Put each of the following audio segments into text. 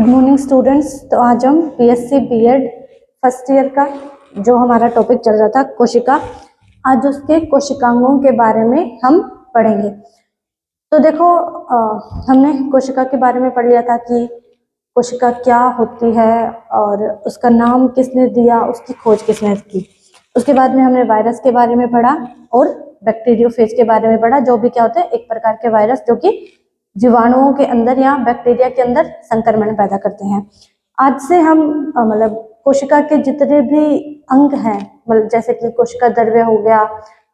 Good morning students. तो आज हम बीएससी बीएड फर्स्ट ईयर का जो हमारा टॉपिक चल रहा था कोशिका, आज उसके कोशिकांगों के बारे में हम पढ़ेंगे। तो देखो हमने कोशिका के बारे में पढ़ लिया था कि कोशिका क्या होती है और उसका नाम किसने दिया, उसकी खोज किसने की। उसके बाद में हमने वायरस के बारे में पढ़ा और बैक्टीरियोफेज के बारे में पढ़ा, जो भी क्या होते हैं, एक प्रकार के वायरस जो कि जीवाणुओं के अंदर या बैक्टीरिया के अंदर संक्रमण पैदा करते हैं। आज से हम मतलब कोशिका के जितने भी अंग हैं, मतलब जैसे कि कोशिका द्रव्य हो गया,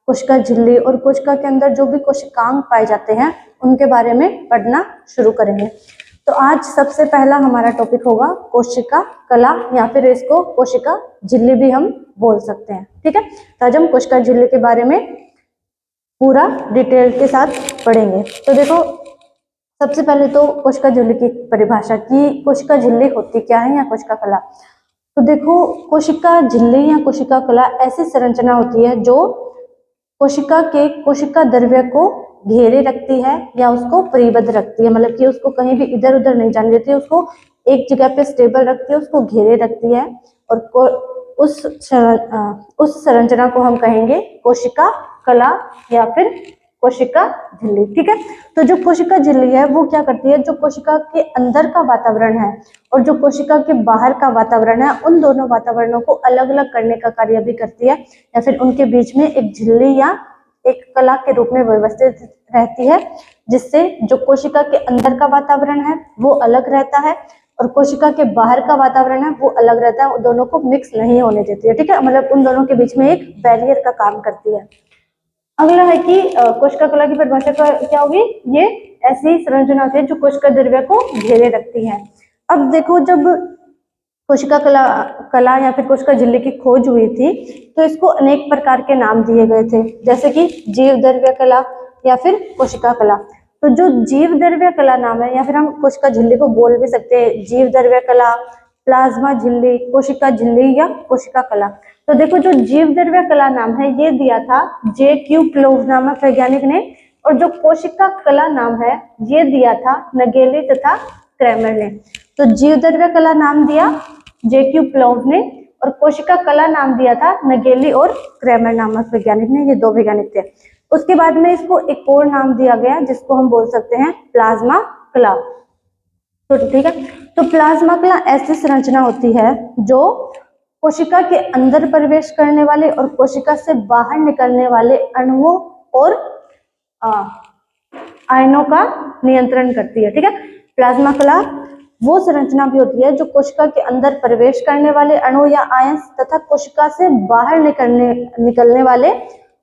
कोशिका झिल्ली और कोशिका के अंदर जो भी कोशिकांग पाए जाते हैं उनके बारे में पढ़ना शुरू करेंगे। तो आज सबसे पहला हमारा टॉपिक होगा कोशिका कला, या फिर इसको कोशिका झिल्ली भी हम बोल सकते हैं। ठीक है, तो आज हम कोशिका झिल्ली के बारे में पूरा डिटेल के साथ पढ़ेंगे। तो देखो, सबसे पहले तो कोशिका झिल्ली की परिभाषा की कोशिका झिल्ली होती क्या है या कोशिका कला। तो देखो, कोशिका झिल्ली या कोशिका कला ऐसी संरचना होती है जो कोशिका के कोशिका द्रव्य को घेरे रखती है या उसको परिबद्ध रखती है, मतलब कि उसको कहीं भी इधर उधर नहीं जाने देती है, उसको एक जगह पे स्टेबल रखती है, उसको घेरे रखती है। और उस संरचना को हम कहेंगे कोशिका कला या फिर कोशिका झिल्ली। ठीक है, तो जो कोशिका झिल्ली है वो क्या करती है, जो कोशिका के अंदर का वातावरण है और जो कोशिका के बाहर का वातावरण है, उन दोनों वातावरणों को अलग अलग करने का कार्य भी करती है, या फिर उनके बीच में एक झिल्ली या एक कला के रूप में व्यवस्थित रहती है, जिससे जो कोशिका के अंदर का वातावरण है वो अलग रहता है और कोशिका के बाहर का वातावरण है वो अलग रहता है, दोनों को मिक्स नहीं होने देती है। ठीक है, मतलब उन दोनों के बीच में एक बैरियर का काम करती है। अगला है कि कोशिका कला की परिभाषा क्या होगी, ये ऐसी संरचना होती है जो कोशिका द्रव्य को घेरे रखती है। अब देखो, जब कोशिका कला या फिर कोशिका झिल्ली की खोज हुई थी तो इसको अनेक प्रकार के नाम दिए गए थे, जैसे कि जीव द्रव्य कला या फिर कोशिका कला। तो जो जीव द्रव्य कला नाम है, या फिर हम कोशिका झिल्ली को बोल भी सकते हैं जीव द्रव्य कला, प्लाज्मा झिल्ली, कोशिका झिल्ली या कोशिका कला। तो देखो, जो जीव द्रव्य कला नाम है ये दिया था J.Q. प्लोव नामक वैज्ञानिक ने, और जो कोशिका कला नाम है ये दिया था नगेली तथा क्रैमर ने। तो जीव द्रव्य कला नाम दिया J.Q. प्लोव ने और कोशिका कला नाम दिया था नगेली और क्रैमर नामक वैज्ञानिक ने, ये दो वैज्ञानिक थे। उसके बाद में इसको एक और नाम दिया गया जिसको हम बोल सकते हैं प्लाज्मा कला। तो ठीक है, तो प्लाज्मा कला ऐसी संरचना होती है जो कोशिका के अंदर प्रवेश करने वाले और कोशिका से बाहर निकलने वाले अणुओं और आयनों का नियंत्रण करती है। ठीक है, प्लाज्मा कला वो संरचना भी होती है जो कोशिका के अंदर प्रवेश करने वाले अणु या आयंस तथा कोशिका से बाहर निकलने वाले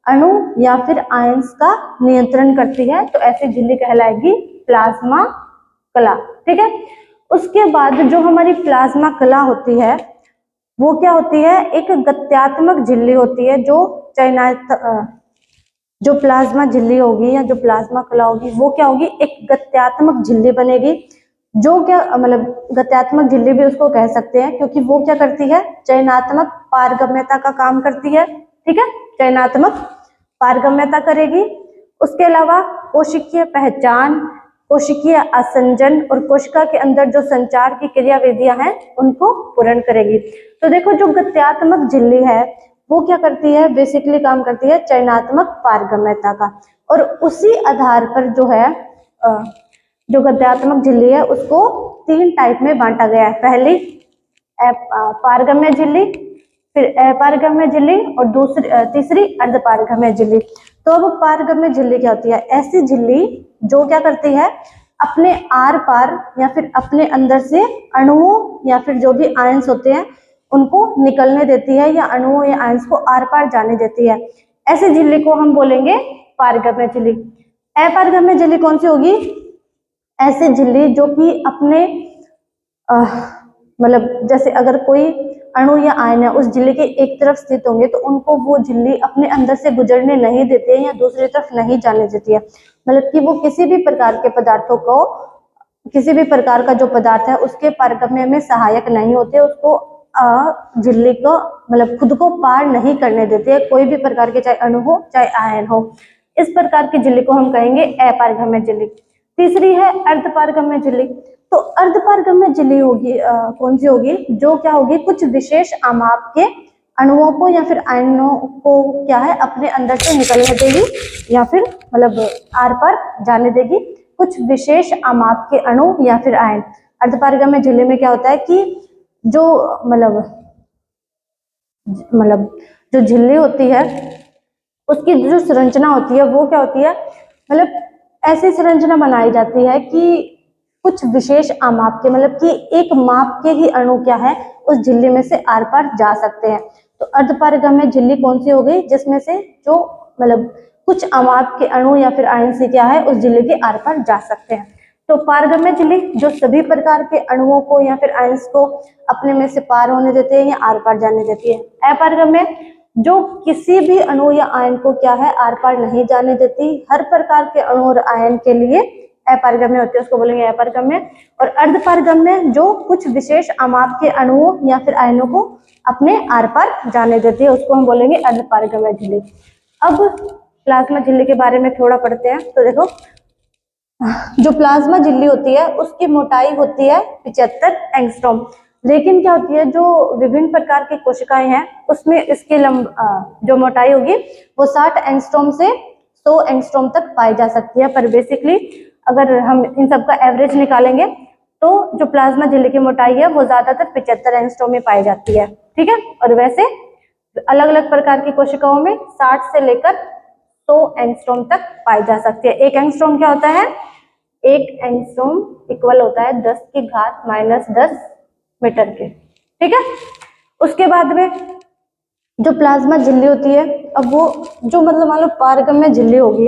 अणु या फिर आयंस का नियंत्रण करती है। तो ऐसी झिल्ली कहलाएगी प्लाज्मा कला। ठीक है, उसके बाद जो हमारी प्लाज्मा कला होती है वो क्या होती है, एक गत्यात्मक झिल्ली होती है। जो प्लाज्मा झिल्ली होगी या जो प्लाज्मा कला होगी वो क्या होगी, एक गत्यात्मक झिल्ली बनेगी। जो क्या मतलब गत्यात्मक झिल्ली भी उसको कह सकते हैं, क्योंकि वो क्या करती है, चयनात्मक पारगम्यता का काम करती है। ठीक है, चयनात्मक पारगम्यता करेगी। उसके अलावा कोशिकीय पहचान, कोशिकीय आसंजन और कोशिका के अंदर जो संचार की क्रियाविधियां हैं उनको पूर्ण करेगी। तो देखो, जो गत्यात्मक झिल्ली है वो क्या करती है, बेसिकली काम करती है चयनात्मक पारगम्यता का। और उसी आधार पर जो है जो गत्यात्मक झिल्ली है उसको तीन टाइप में बांटा गया है। पहली पारगम्य झिल्ली, फिर अपारगम्य झिल्ली और तीसरी अर्धपारगम्य झिल्ली। तो अब पारगम्य झिल्ली क्या होती है, ऐसी झिल्ली जो क्या करती है, अपने आर पार या फिर अपने अंदर से अणुओं या फिर जो भी आयंस होते हैं उनको निकलने देती है, या अणुओं या आयंस को आर पार जाने देती है। ऐसी झिल्ली को हम बोलेंगे पारगम्य झिल्ली। अपारगम्य झिल्ली कौन सी होगी, ऐसी झिल्ली जो कि अपने मतलब जैसे अगर कोई अणु या आयन है उस झिल्ली के एक तरफ स्थित होंगे तो उनको वो झिल्ली अपने अंदर से गुजरने नहीं देती है या दूसरी तरफ नहीं जाने देती है। मतलब कि वो किसी भी प्रकार के पदार्थों को, किसी भी प्रकार का जो पदार्थ है उसके पारगम्य में सहायक नहीं होते, उसको झिल्ली को मतलब खुद को पार नहीं करने देती है, कोई भी प्रकार के चाहे अणु हो चाहे आयन हो। इस प्रकार की झिल्ली को हम कहेंगे अपारगम्य झिल्ली। तीसरी है अर्धपारगम्य झिल्ली। तो अर्धपारगम्य झिल्ली होगी कौन सी होगी, जो क्या होगी, कुछ विशेष आमाप के अणुओं को या फिर आयनों को क्या है अपने अंदर से निकलने देगी या फिर मतलब आर पार जाने देगी, कुछ विशेष आमाप के अणु या फिर आयन। अर्धपारगम्य झिल्ली में क्या होता है कि जो मतलब जो झिल्ली होती है उसकी जो संरचना होती है वो क्या होती है, मतलब ऐसी संरचना बनाई जाती है कि कुछ विशेष आमाप के मतलब कि एक माप के ही अणु क्या है उस झिल्ली में से आर पार जा सकते हैं। तो अर्धपारगम्य झिल्ली कौन सी हो गई, जिसमें से जो मतलब कुछ आमाप के अणु या फिर आयन से क्या है उस झिल्ली के आर पार जा सकते हैं। तो पारगम्य झिल्ली जो सभी प्रकार के अणुओं को या फिर आयंस को अपने में से पार होने देते हैं या आर पार जाने देती है। अपारगम्य जो किसी भी अणु या आयन को क्या है आर पार नहीं जाने देती, हर प्रकार के अणु और आयन के लिए अपारगम्य होती है, उसको बोलेंगे अपारगम्य। और अर्धपारगम्य जो कुछ विशेष आमाप के अणुओं या फिर आयनों को अपने आर पार जाने देती है, उसको हम बोलेंगे अर्धपारगम्य झिल्ली। अब प्लाज्मा झिल्ली के बारे में थोड़ा पढ़ते हैं। तो देखो जो प्लाज्मा झिल्ली होती है उसकी मोटाई होती है 75 एंगस्ट्रॉम, लेकिन क्या होती है जो विभिन्न प्रकार की कोशिकाएं हैं उसमें इसकी जो मोटाई होगी वो 60 एंगस्ट्रॉम से 100 एंगस्ट्रॉम तक पाई जा सकती है। पर बेसिकली अगर हम इन सब का एवरेज निकालेंगे तो जो प्लाज्मा झिल्ली की मोटाई है वो ज्यादातर 75 एंगस्ट्रॉम में पाई जाती है, ठीक है। और वैसे अलग अलग प्रकार की कोशिकाओं में 60 से लेकर 100 एंगस्ट्रॉम तक पाई जा सकती है। एक एंगस्ट्रॉम क्या होता है, एक एंगस्ट्रॉम इक्वल होता है 10 की घात -10 मीटर के, ठीक है। उसके बाद में जो प्लाज्मा झिल्ली होती है, अब वो जो मतलब मान लो पारगम्य झिल्ली होगी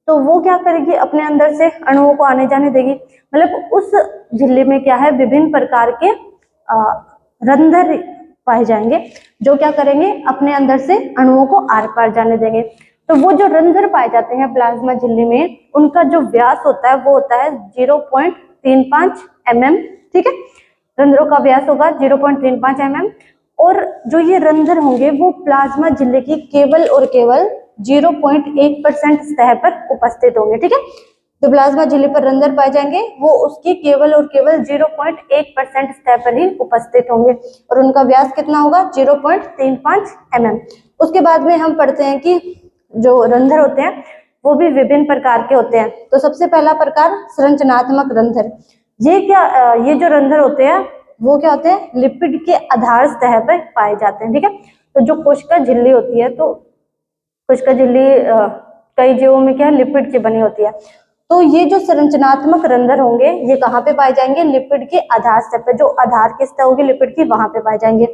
तो वो क्या करेगी, अपने अंदर से अणुओं को आने जाने देगी। मतलब उस झिल्ली में क्या है विभिन्न प्रकार के रंध्र पाए जाएंगे जो क्या करेंगे अपने अंदर से अणुओं को आर पार जाने देंगे। तो वो जो रंध्र पाए जाते हैं प्लाज्मा झिल्ली में उनका जो व्यास होता है वो होता है 0.35 mm, ठीक है। रंध्रों का व्यास होगा 0.35 mm और जो ये रंध्र होंगे वो प्लाज्मा झिल्ली की केवल और केवल 0.1% सतह पर उपस्थित होंगे, ठीक है। जो प्लाज्मा झिल्ली पर रंध्र पाए जाएंगे वो उसकी केवल और केवल 0.1% सतह पर ही उपस्थित होंगे और उनका व्यास कितना होगा 0.35 mm। उसके बाद में हम पढ़ते हैं कि जो रंध्र होते हैं वो भी विभिन्न प्रकार के होते हैं। तो सबसे पहला प्रकार संरचनात्मक रंध्र, ये जो रंध्र होते हैं वो क्या होते हैं, लिपिड के आधार सतह पर पाए जाते हैं, ठीक है। तो जो कोशिका झिल्ली होती है तो कोशिका झिल्ली कई जीवों में क्या है लिपिड की बनी होती है। तो ये जो संरचनात्मक रंध्र होंगे ये कहाँ पे पाए जाएंगे, लिपिड के आधार सतह पे, जो आधार की सतह होगी लिपिड की वहां पे पाए जाएंगे।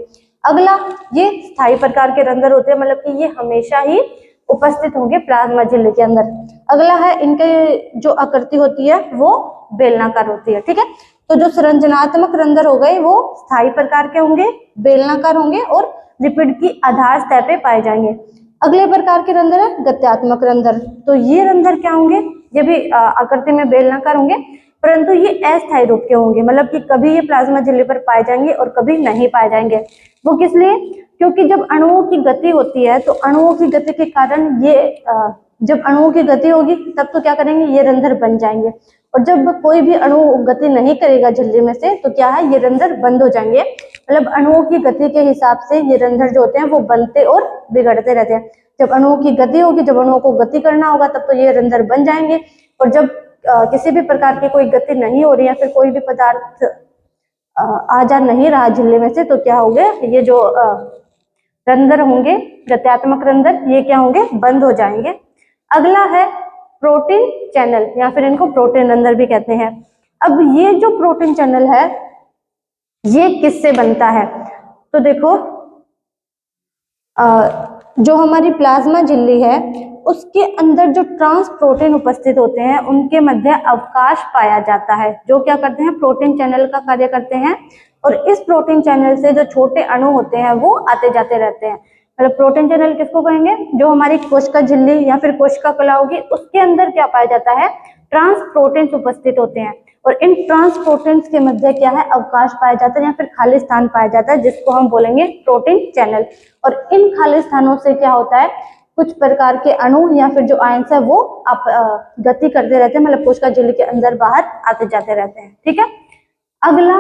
अगला ये स्थायी प्रकार के रंध्र होते हैं, मतलब कि ये हमेशा ही उपस्थित होंगे प्लाज्मा झिल्ली के अंदर। अगला है इनके जो आकृति होती है वो बेलनाकार होती है, ठीक है। तो जो संरचनात्मक रंध्र हो गए वो स्थायी प्रकार के होंगे, बेलनाकार होंगे और लिपिड की आधार सतह पे पाए जाएंगे। अगले प्रकार के रंध्र है गत्यात्मक रंध्र। तो ये रंध्र क्या होंगे, ये भी आकृति में बेलनाकार होंगे परंतु ये अस्थायी रूप के होंगे, मतलब कि कभी ये प्लाज्मा झिल्ली पर पाए जाएंगे और कभी नहीं पाए जाएंगे। वो किस लिए, क्योंकि जब अणुओं की गति होती है तो अणुओं की गति के कारण ये जब अणुओं की गति होगी तब तो क्या करेंगे ये रंध्र बन जाएंगे और जब कोई भी अणु गति नहीं करेगा झिल्ली में से तो क्या है ये रंध्र बंद हो जाएंगे। मतलब अणुओं की गति के हिसाब से ये रंध्र जो होते हैं वो बनते और बिगड़ते रहते हैं। जब अणुओं की गति होगी, जब अणुओं को गति करना होगा तब तो ये रंध्र बन जाएंगे और जब किसी भी प्रकार की कोई गति नहीं हो रही है फिर कोई भी पदार्थ आ जा नहीं रहा झिल्ली में से तो क्या होंगे ये जो रंध्र होंगे गत्यात्मक रंध्र ये क्या होंगे बंद हो जाएंगे। अगला है प्रोटीन चैनल या फिर इनको प्रोटीन रंध्र भी कहते हैं। अब ये जो प्रोटीन चैनल है ये किससे बनता है, तो देखो जो हमारी प्लाज्मा झिल्ली है उसके अंदर जो ट्रांस प्रोटीन उपस्थित होते हैं उनके मध्य अवकाश पाया जाता है जो क्या करते हैं प्रोटीन चैनल का कार्य करते हैं और इस प्रोटीन चैनल से जो छोटे अणु होते हैं वो आते जाते रहते हैं। मतलब प्रोटीन चैनल किसको कहेंगे, जो हमारी कोशिका झिल्ली या फिर कोशिका कला होगी उसके अंदर क्या पाया जाता है ट्रांस प्रोटीन्स उपस्थित होते हैं और इन ट्रांस प्रोटीन्स के मध्य क्या है अवकाश पाया जाता है या फिर खाली स्थान पाया जाता है जिसको हम बोलेंगे प्रोटीन चैनल। और इन खाली स्थानों से क्या होता है कुछ प्रकार के अणु या फिर जो आयंस है वो गति करते रहते हैं, मतलब कोशिका झिल्ली के अंदर बाहर आते जाते रहते हैं, ठीक है। अगला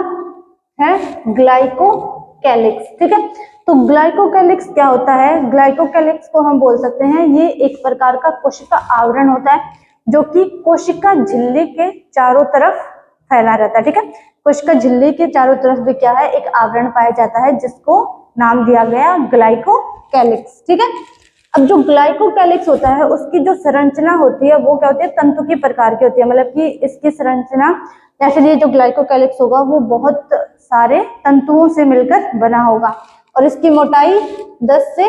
है ग्लाइकोकैलिक्स, ठीक है। तो ग्लाइकोकैलिक्स क्या होता है? ग्लाइकोकैलिक्स को हम बोल सकते हैं ये एक प्रकार का कोशिका आवरण होता है जो कि कोशिका झिल्ली के चारों तरफ फैला रहता है, ठीक है। कोशिका झिल्ली के चारों तरफ भी क्या है, एक आवरण पाया जाता है जिसको नाम दिया गया ग्लाइकोकैलिक्स, ठीक है। अब जो ग्लाइकोकैलिक्स होता है उसकी जो संरचना होती है वो क्या होती है, तंतु की प्रकार की होती है, मतलब कि इसकी संरचना या फिर ये जो ग्लाइकोकैलिक्स होगा वो बहुत सारे तंतुओं से मिलकर बना होगा और इसकी मोटाई 10 से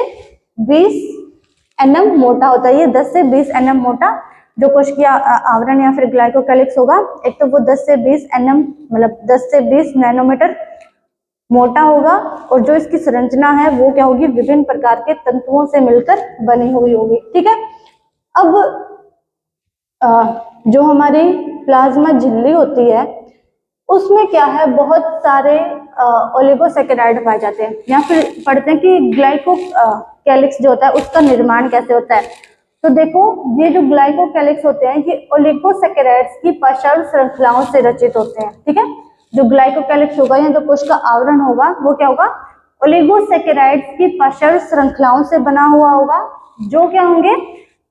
20 एनएम मोटा होता है। ये 10 से 20 एनएम मोटा जो कोशिकीय आवरण या फिर ग्लाइकोकैलिक्स होगा, एक तो वो 10 से 20 एनएम मतलब 10 से 20 नैनोमीटर मोटा होगा और जो इसकी संरचना है वो क्या होगी, विभिन्न प्रकार के तंतुओं से मिलकर बनी हुई होगी, ठीक है। अब जो हमारी प्लाज्मा झिल्ली होती है उसमें क्या है, बहुत सारे ओलिगोसैकेराइड पाए जाते हैं, या फिर पढ़ते हैं कि ग्लाइकोकैलिक्स जो होता है उसका निर्माण कैसे होता है। तो देखो ये जो ग्लाइकोकैलिक्स होते हैं ये ओलिगोसैकेराइड्स की पार्श्व श्रृंखलाओं से रचित होते हैं, ठीक है। जो ग्लाइकोकैलिक्स होगा या जो कोशिका आवरण होगा वो क्या होगा, ओलिगोसैकेराइड्स की पार्श्व श्रृंखलाओं से बना हुआ होगा, जो क्या होंगे,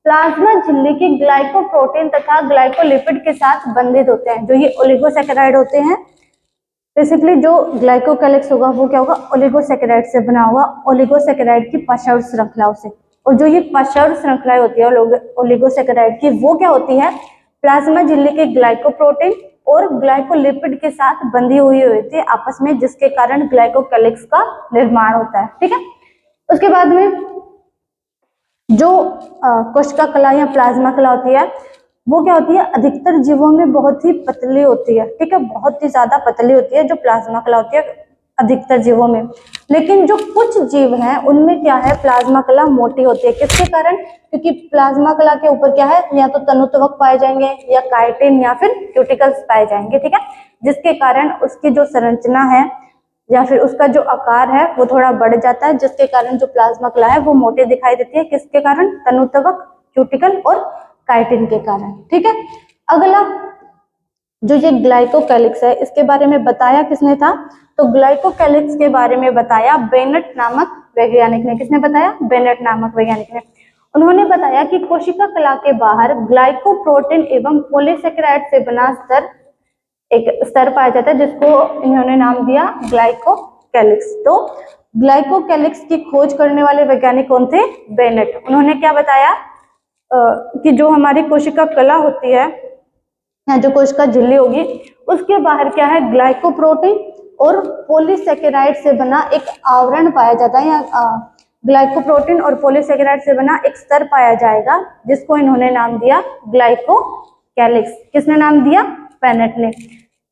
प्लाज्मा झिल्ली की ग्लाइकोप्रोटीन तथा ग्लाइकोलिपिड के साथ बंधित होते हैं। जो ये ओलिगोसैकेराइड होते हैं, बेसिकली जो ग्लाइकोकैलिक्स होगा वो क्या होगा, ओलिगोसैकेराइड से बना होगा, ओलिगोसैकेराइड की पार्श्व श्रृंखलाओं से। और जो ये पार्श्व श्रृंखलाएं होती है ओलिगोसैकेराइड की वो क्या होती है, प्लाज्मा झिल्ली के ग्लाइकोप्रोटीन और ग्लाइकोलिपिड के साथ बंधी हुई होती है आपस में, जिसके कारण ग्लाइकोकैलिक्स का निर्माण होता है, ठीक है। उसके बाद में जो कोशिका कला या प्लाज्मा कला होती है वो क्या होती है, अधिकतर जीवों में बहुत ही पतली होती है, ठीक है, बहुत ही ज्यादा पतली होती है जो प्लाज्मा कला होती है अधिकतर जीवों में। लेकिन जो कुछ जीव हैं उनमें क्या है, प्लाज्मा कला मोटी होती है। किसके कारण? क्योंकि प्लाज्मा कला के ऊपर क्या है, या तो तनुत्वक पाए जाएंगे या काइटिन या फिर क्यूटिकल्स पाए जाएंगे, ठीक है, जिसके कारण उसकी जो संरचना है या फिर उसका जो आकार है वो थोड़ा बढ़ जाता है, जिसके कारण जो प्लाज्मा कला है वो मोटे दिखाई देती है। किसके कारण? तनुत्वक, क्यूटिकल और काइटिन के कारण, ठीक है। अगला जो ये ग्लाइकोकैलिक्स है इसके बारे में बताया किसने था, तो ग्लाइकोकैलिक्स के बारे में बताया बेनेट नामक वैज्ञानिक ने। किसने बताया? बेनेट नामक वैज्ञानिक ने। उन्होंने बताया कि कोशिका कला के बाहर ग्लाइकोप्रोटीन एवं पॉलीसेकेराइड से बना एक स्तर पाया जाता है जिसको इन्होंने नाम दिया ग्लाइकोकैलिक्स। तो ग्लाइकोकैलिक्स की खोज करने वाले वैज्ञानिक कौन थे? बेनेट। उन्होंने क्या बताया कि जो हमारी कोशिका कला होती है या जो कोशिका झिल्ली होगी उसके बाहर क्या है, ग्लाइकोप्रोटीन और पॉलीसेकेराइड से बना एक आवरण पाया जाता है, या ग्लाइकोप्रोटीन और पॉलीसेकेराइड से बना एक स्तर पाया जाएगा जिसको इन्होंने नाम दिया ग्लाइकोकैलिक्स। किसने नाम दिया? बेनेट ने।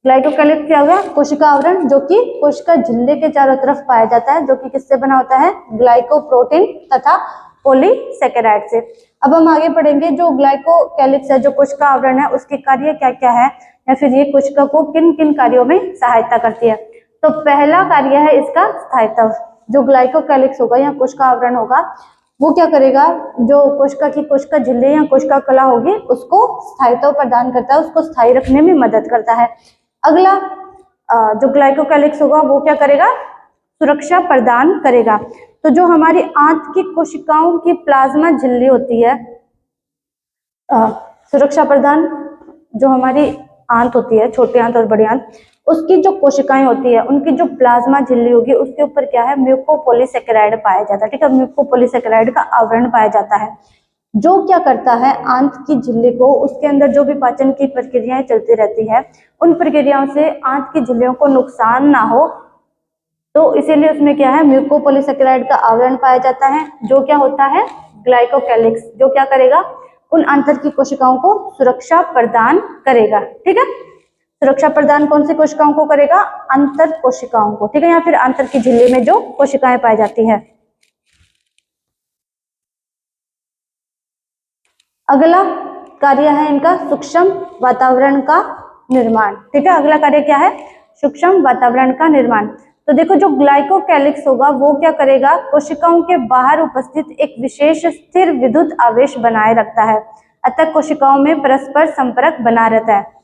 ग्लाइकोकैलिक्स क्या होगा? कोशिका आवरण जो कि कोशिका झिल्ली के चारों तरफ पाया जाता है, जो कि किससे बना होता है? ग्लाइकोप्रोटीन तथा पॉलीसेकेराइड से। अब हम आगे पढ़ेंगे जो ग्लाइकोकैलिक्स है, जो कोशिका आवरण है, उसके कार्य क्या क्या है या फिर ये कोशिका को किन किन कार्यों में सहायता करती है। तो पहला कार्य है इसका स्थायित्व। जो ग्लाइकोकैलिक्स होगा या कोशिका आवरण होगा वो क्या करेगा, जो कोशिका की कोशिका झिल्ली या कोशिका कला होगी उसको स्थायित्व प्रदान करता है, उसको स्थायी रखने में मदद करता है। अगला जो ग्लाइकोकैलिक्स होगा वो क्या करेगा, सुरक्षा प्रदान करेगा। तो जो हमारी आंत की कोशिकाओं की प्लाज्मा झिल्ली होती है, सुरक्षा प्रदान, जो हमारी आंत होती है, छोटी आंत और बड़ी आंत, उसकी जो कोशिकाएं होती है उनकी जो प्लाज्मा झिल्ली होगी उसके ऊपर क्या है, म्यूकोपॉलीसेकेराइड पाया जाता है, ठीक है, म्यूकोपॉलीसेकेराइड का आवरण पाया जाता है, जो क्या करता है, आंत की झिल्ली को, उसके अंदर जो भी पाचन की प्रक्रियाएं चलती रहती है उन प्रक्रियाओं से आंत की झिल्लियों को नुकसान ना हो, तो इसीलिए उसमें क्या है, म्यूकोपॉलीसेकेराइड का आवरण पाया जाता है, जो क्या होता है, ग्लाइकोकैलिक्स, जो क्या करेगा, उन आंतर की कोशिकाओं को सुरक्षा प्रदान करेगा, ठीक है। सुरक्षा प्रदान कौन सी कोशिकाओं को करेगा? अंतर कोशिकाओं को, ठीक है, या फिर आंतर की झिल्ली में जो कोशिकाएं पाई जाती है। अगला कार्य है इनका सूक्ष्म वातावरण का निर्माण, ठीक है। अगला कार्य क्या है? सूक्ष्म वातावरण का निर्माण। तो देखो जो ग्लाइकोकैलिक्स होगा वो क्या करेगा, कोशिकाओं के बाहर उपस्थित एक विशेष स्थिर विद्युत आवेश बनाए रखता है, अतः कोशिकाओं में परस्पर संपर्क बना रहता है।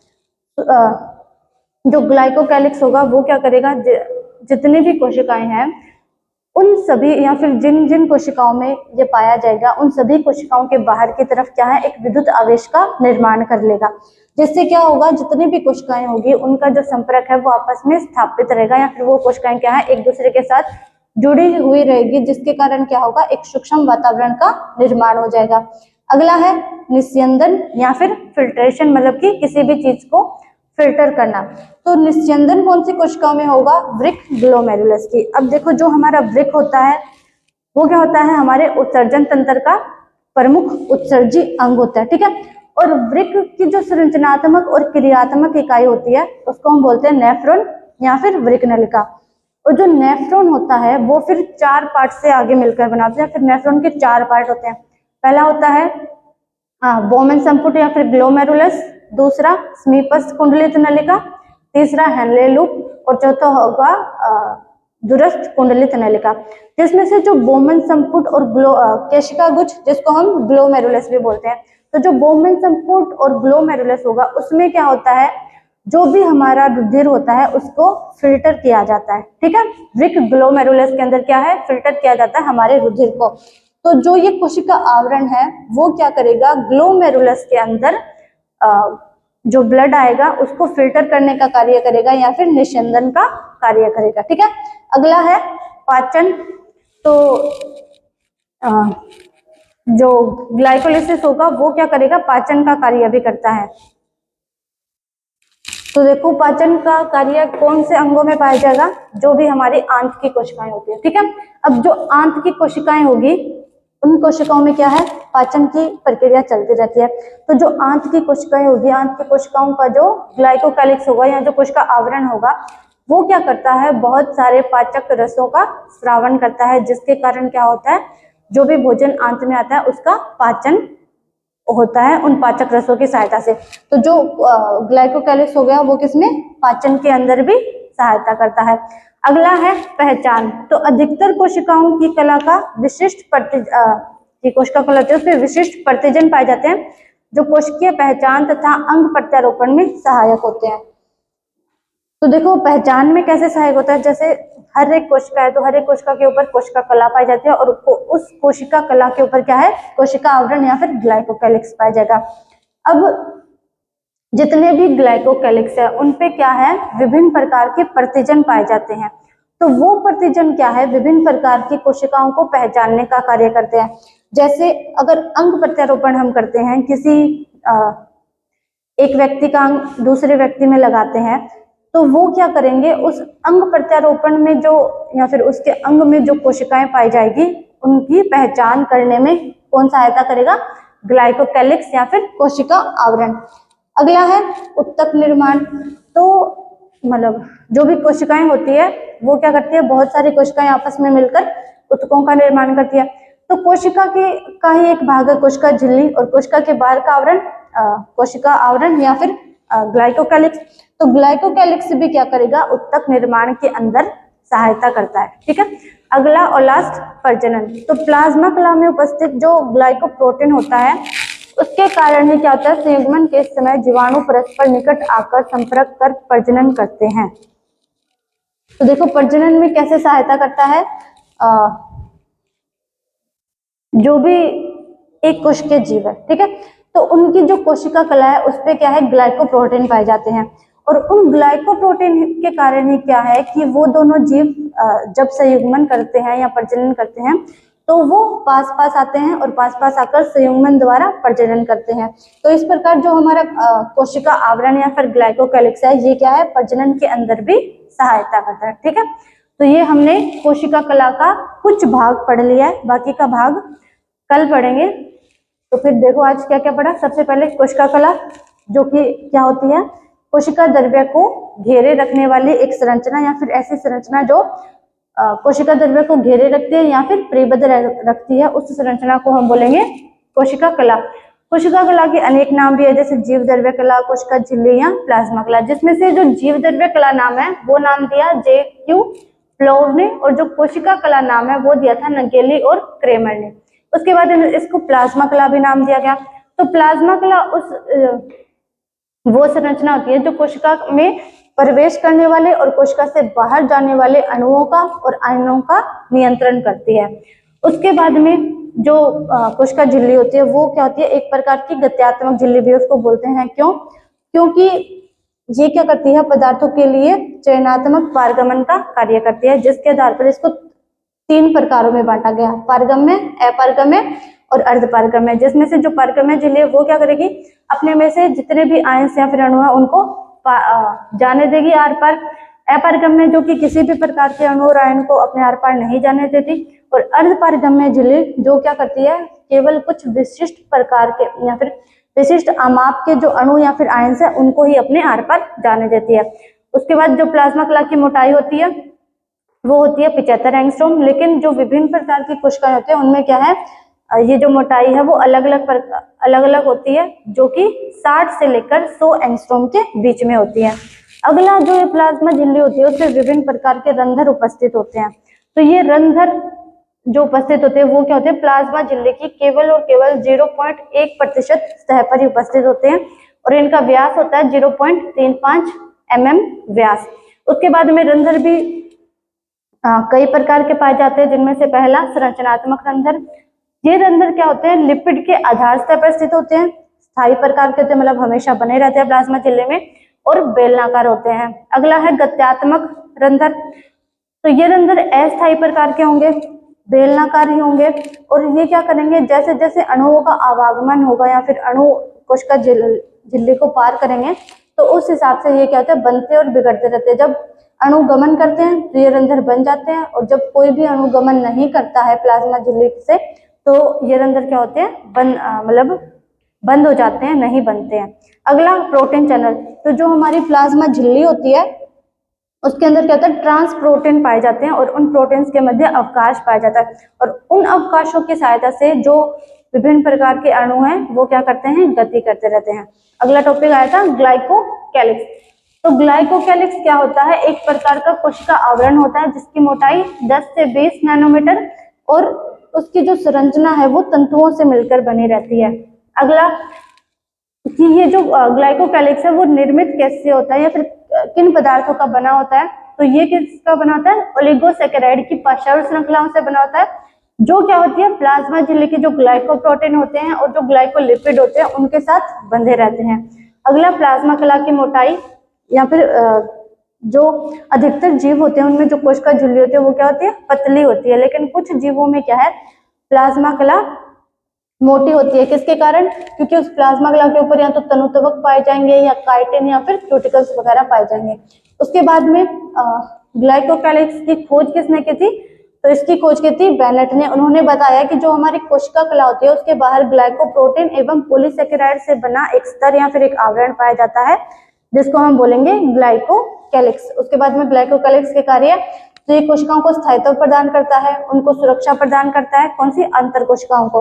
जो ग्लाइकोकैलिक्स होगा वो क्या करेगा, जितनी भी कोशिकाएं हैं उन सभी या फिर जिन जिन कोशिकाओं में ये पाया जाएगा उन सभी कोशिकाओं के बाहर की तरफ क्या है, एक विद्युत आवेश का निर्माण कर लेगा, जिससे क्या होगा, जितनी भी कोशिकाएं होगी उनका जो संपर्क है वो आपस में स्थापित रहेगा, या फिर वो कोशिकाएं क्या है, एक दूसरे के साथ जुड़ी हुई रहेगी, जिसके कारण क्या होगा, एक सूक्ष्म वातावरण का निर्माण हो जाएगा। अगला है निस्यंदन या फिर फिल्ट्रेशन, मतलब कि किसी भी चीज को फिल्टर करना। तो निस्यंदन कौन सी कोशिकाओं में होगा, वृक्क ग्लोमेरुलस की। अब देखो जो हमारा वृक्क होता है वो क्या होता है, हमारे उत्सर्जन तंत्र का प्रमुख उत्सर्जी अंग होता है, ठीक है। और वृक्क की जो संरचनात्मक और क्रियात्मक इकाई होती है उसको हम बोलते हैं नेफ्रॉन या फिर वृक्क नलिका। और जो नेफ्रॉन होता है वो फिर 4 पार्ट से आगे मिलकर बनाते हैं। फिर नेफ्रॉन के 4 पार्ट होते हैं। पहला होता है बोमेन संपुट या फिर ग्लोमेरुलस, दूसरा स्मीपस कुंडलित नलिका, तीसरा हेनले लूप और चौथा होगा दूरस्थ कुंडलित नलिका। जिसमें से जो बोमेन संपुट और केशिका गुच्छ, जिसको हम ग्लोमेरुलस भी बोलते हैं, तो जो बोमेन संपुट और ग्लोमेरुलस होगा उसमें क्या होता है, जो भी हमारा रुधिर होता है उसको फिल्टर किया जाता है, ठीक है। वृक्क ग्लोमेरुलस के अंदर क्या है, फिल्टर किया जाता है हमारे रुधिर को। तो जो ये कोशिका आवरण है वो क्या करेगा, ग्लोमेरुलस के अंदर जो ब्लड आएगा उसको फिल्टर करने का कार्य करेगा या फिर निस्यंदन का कार्य करेगा, ठीक है। अगला है पाचन। तो जो ग्लाइकोलिसिस होगा वो क्या करेगा, पाचन का कार्य भी करता है। तो देखो पाचन का कार्य कौन से अंगों में पाया जाएगा, जो भी हमारी आंत की कोशिकाएं होती है, ठीक है। अब जो आंत की कोशिकाएं होगी उन कोशिकाओं में क्या है, पाचन की प्रक्रिया चलती रहती है। तो जो आंत की कोशिकाएं होगी, आंत की कोशिकाओं का जो ग्लाइकोकैलिक्स होगा या जो कोशिका आवरण होगा वो क्या करता है, बहुत सारे पाचक रसों का स्रावन करता है, जिसके कारण क्या होता है, जो भी भोजन आंत में आता है उसका पाचन होता है उन पाचक रसों की सहायता से। तो जो ग्लाइकोकैलिक्स हो गया वो किसमें, पाचन के अंदर भी सहायता करता है। अगला है पहचान। तो अधिकतर कोशिकाओं की कला का विशिष्ट कोशिका कला होती है उसमें विशिष्ट प्रतिजन पाए जाते हैं, जो कोशिकीय पहचान तथा अंग प्रत्यारोपण में सहायक होते हैं। तो देखो पहचान में कैसे सहायक होता है, जैसे हर एक कोशिका है तो हर एक कोशिका के ऊपर कोशिका कला पाई जाती है और उस कोशिका कला के ऊपर क्या है, कोशिका आवरण या फिर ग्लाइकोकैलिक्स पाया जाएगा। अब जितने भी ग्लाइकोकैलिक्स है उन पे क्या है, विभिन्न प्रकार के प्रतिजन पाए जाते हैं। तो वो प्रतिजन क्या है, विभिन्न प्रकार की कोशिकाओं को पहचानने का कार्य करते हैं। जैसे अगर अंग प्रत्यारोपण हम करते हैं, किसी एक व्यक्ति का अंग दूसरे व्यक्ति में लगाते हैं, तो वो क्या करेंगे, उस अंग प्रत्यारोपण में जो या फिर उसके अंग में जो कोशिकाएं पाई जाएगी उनकी पहचान करने में कौन सहायता करेगा, ग्लाइकोकैलिक्स या फिर कोशिका आवरण। अगला है उत्तक निर्माण। तो मतलब जो भी कोशिकाएं होती है वो क्या करती है, बहुत सारी कोशिकाएं आपस में मिलकर उत्तकों का निर्माण करती है। तो कोशिका के का ही एक भाग है कोशिका झिल्ली, और कोशिका के बाहर का आवरण कोशिका आवरण या फिर ग्लाइकोकैलिक्स। तो ग्लाइकोकैलिक्स भी क्या करेगा, उत्तक निर्माण के अंदर सहायता करता है, ठीक है। अगला और लास्ट प्रजनन। तो प्लाज्मा कला में उपस्थित जो ग्लाइकोप्रोटीन होता है उसके कारण ही क्या होता है, संयुग्मन के समय जीवाणु परस्पर निकट आकर संपर्क कर प्रजनन करते हैं। तो देखो प्रजनन में कैसे सहायता करता है, जो भी एक कोशिकीय जीव है, ठीक है, तो उनकी जो कोशिका कला है उस पे क्या है, ग्लाइकोप्रोटीन पाए जाते हैं। और उन ग्लाइकोप्रोटीन के कारण ही क्या है कि वो दोनों जीव जब संयुग्मन करते हैं या प्रजनन करते हैं तो वो पास पास आते हैं और पास पास आकर संयुग्मन द्वारा प्रजनन करते हैं। तो इस प्रकार जो हमारा कोशिका आवरण या फिर ग्लाइकोकैलिक्स है ये क्या है, प्रजनन के अंदर भी सहायता करता है, ठीक है। तो ये हमने कोशिका कला का कुछ भाग पढ़ लिया है, बाकी का भाग कल पढ़ेंगे। तो फिर देखो आज क्या क्या पढ़ा। सबसे पहले कोशिका कला, जो कि क्या होती है, कोशिका द्रव्य को घेरे रखने वाली एक संरचना या फिर ऐसी संरचना जो कोशिका द्रव्य को घेरे रखती है या फिर परिबद्ध रखती है, उस संरचना को हम बोलेंगे कोशिका कला। कोशिका कला के अनेक नाम भी है, जैसे जीव द्रव्य कला, कोशिका झिल्ली या प्लाज्मा कला। जिसमें से जो जीव द्रव्य कला नाम है वो नाम दिया J.Q. फ्लोव ने, और जो कोशिका कला नाम है वो दिया था नगेली और क्रेमर ने। उसके बाद इसको प्लाज्मा कला भी नाम दिया गया। तो प्लाज्मा कला वो संरचना होती है जो कोशिका में प्रवेश करने वाले और कोशिका से बाहर जाने वाले अणुओं का और आयनों का नियंत्रण करती है। उसके बाद में जो कोशिका झिल्ली होती है वो क्या होती है, एक प्रकार की गत्यात्मक झिल्ली भी उसको बोलते हैं। क्यों? क्योंकि ये क्या करती है, पदार्थों के लिए चयनात्मक पारगमन का कार्य करती है, जिसके आधार पर इसको 3 प्रकारों में बांटा गया, पारगम्य, अपारगम्य और अर्धपारगम्य। जिसमें से जो पारगम्य झिल्ली है वो क्या करेगी, अपने में से जितने भी आयंस या फिर अणु है उनको जाने देगी आर पार। अपारगम्य जो कि किसी भी प्रकार के अणु और आयन को अपने आर पार नहीं जाने देती। और अर्धपारगम्य झिल्ली जो क्या करती है, केवल कुछ विशिष्ट प्रकार के या फिर विशिष्ट आमाप के जो अणु या फिर आयंस है उनको ही अपने आर पार जाने देती है। उसके बाद जो प्लाज्मा कला की मोटाई होती है वो होती है 75 एंगस्ट्रॉम। लेकिन जो विभिन्न प्रकार की कोशिकाएं होती है उनमें क्या है, ये जो मोटाई है वो अलग अलग होती है, जो कि 60 से लेकर 100 एंगस्ट्रॉम के बीच में होती है। अगला जो प्लाज्मा झिल्ली होती है उसमें विभिन्न प्रकार के रंध्र उपस्थित होते हैं। तो ये रंध्र जो उपस्थित होते हैं वो क्या होते हैं, प्लाज्मा झिल्ली की केवल और केवल 0.1% सतह पर ही उपस्थित होते हैं और इनका व्यास होता है 0.35 mm व्यास। उसके बाद में रंध्र भी कई प्रकार के पाए जाते हैं, जिनमें से पहला संरचनात्मक रंध्र। ये रंध्र क्या होते हैं, लिपिड के आधार स्तर पर स्थित होते हैं, स्थायी प्रकार के होते हैं, मतलब हमेशा बने रहते हैं प्लाज्मा झिल्ली में, और बेलनाकार होते हैं। अगला है गत्यात्मक रंध्र। तो ये रंध्र अस्थायी प्रकार के होंगे, बेलनाकार ही होंगे, और ये क्या करेंगे, जैसे जैसे अणुओं का आवागमन होगा या फिर अणु कोशिका झिल्ली को पार करेंगे तो उस हिसाब से ये क्या होता है, बनते और बिगड़ते रहते हैं। जब अणुगमन करते हैं तो ये रंध्र बन जाते हैं, और जब कोई भी अणुगमन नहीं करता है प्लाज्मा झिल्ली से तो ये रंध्र क्या होते हैं, मतलब बंद हो जाते हैं, नहीं बनते हैं। अगला प्रोटीन चैनल। तो जो हमारी प्लाज्मा झिल्ली होती है उसके अंदर क्या होता है, ट्रांस प्रोटीन पाए जाते हैं और उन प्रोटीन्स के मध्य अवकाश पाया जाता है, और उन अवकाशों की सहायता से जो विभिन्न प्रकार के अणु हैं वो क्या करते हैं, गति करते रहते हैं। अगला टॉपिक आया था ग्लाइकोकैलिक्स। तो ग्लाइकोकैलिक्स क्या होता है, एक प्रकार का कोशिका आवरण होता है जिसकी मोटाई 10 से 20 नैनोमीटर और उसकी जो संरचना है वो तंतुओं से मिलकर बनी रहती है। अगला कि ये जो ग्लाइकोकैलिक्स है वो निर्मित कैसे होता है या फिर किन पदार्थों का बना होता है, तो ये किसका बना होता है, ओलिगोसैकेराइड की पार्श्व श्रृंखलाओं से बना होता है, जो क्या होती है, प्लाज्मा झिल्ली के जो ग्लाइकोप्रोटीन होते हैं और जो ग्लाइकोलिपिड होते हैं उनके साथ बंधे रहते हैं। अगला प्लाज्मा कला की मोटाई या फिर जो अधिकतर जीव होते हैं उनमें जो कोशिका झिल्ली होती है वो क्या होती है, पतली होती है, लेकिन कुछ जीवों में क्या है, प्लाज्मा कला मोटी होती है। किसके कारण, क्योंकि उस प्लाज्मा कला के ऊपर या तो तनुतवक पाए जाएंगे या काइटिन या फिर क्यूटिकल्स वगैरह पाए जाएंगे। उसके बाद में ग्लाइकोकैलिक्स की खोज किसने की थी, तो इसकी खोज की थी बेनेट ने। उन्होंने बताया कि जो हमारी कोशिका कला होती है उसके बाहर ग्लाइकोप्रोटीन एवं पॉलीसैकेराइड से बना एक स्तर या फिर एक आवरण पाया जाता है जिसको हम बोलेंगे ग्लाइकोकैलिक्स। उसके बाद में ग्लाइकोकैलिक्स के कार्य, तो ये कोशिकाओं को स्थायित्व प्रदान करता है, उनको सुरक्षा प्रदान करता है, कौन सी, अंतर कोशिकाओं को।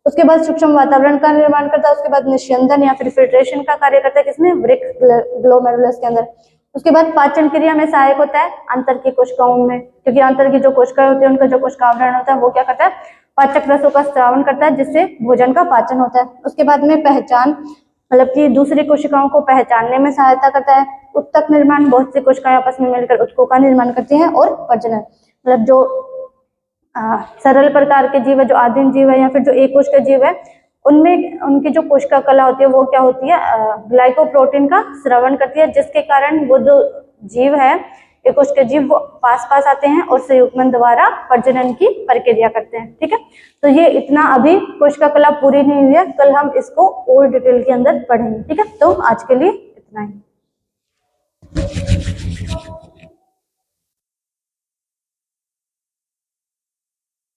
उसके बाद सूक्ष्म वातावरण का निर्माण करता है। उसके बाद निस्यंदन या फिर फिल्ट्रेशन का कार्य करता है, किसमें, वृक्क ग्लोमेरुलस के अंदर। उसके बाद पाचन क्रिया में सहायक होता है अंतर की कोशिकाओं में, क्योंकि अंतर की जो कोशिकाएं होती है उनका जो कोशिका आवरण होता है वो क्या करता है, पाचक रसों का स्रावन करता है जिससे भोजन का पाचन होता है। उसके बाद में पहचान, मतलब कि दूसरी कोशिकाओं को पहचानने में सहायता करता है। उत्तक निर्माण, बहुत सी कोशिकाएं आपस में मिलकर उत्तकों का निर्माण करती हैं। और प्रजनन, मतलब जो सरल प्रकार के जीव है, जो आदिम जीव है या फिर जो एक कोश का जीव है, उनमें उनकी जो कोशिका कला होती है वो क्या होती है, ग्लाइकोप्रोटीन का स्रवण करती है, जिसके कारण वो जो जीव है, एक कोश के जीव, वो पास पास आते हैं और संयुग्मन द्वारा प्रजनन की प्रक्रिया करते हैं। ठीक है, तो ये इतना अभी कोशिका कला पूरी नहीं हुई है, कल हम इसको और डिटेल के अंदर पढ़ेंगे। ठीक है, तो आज के लिए इतना ही।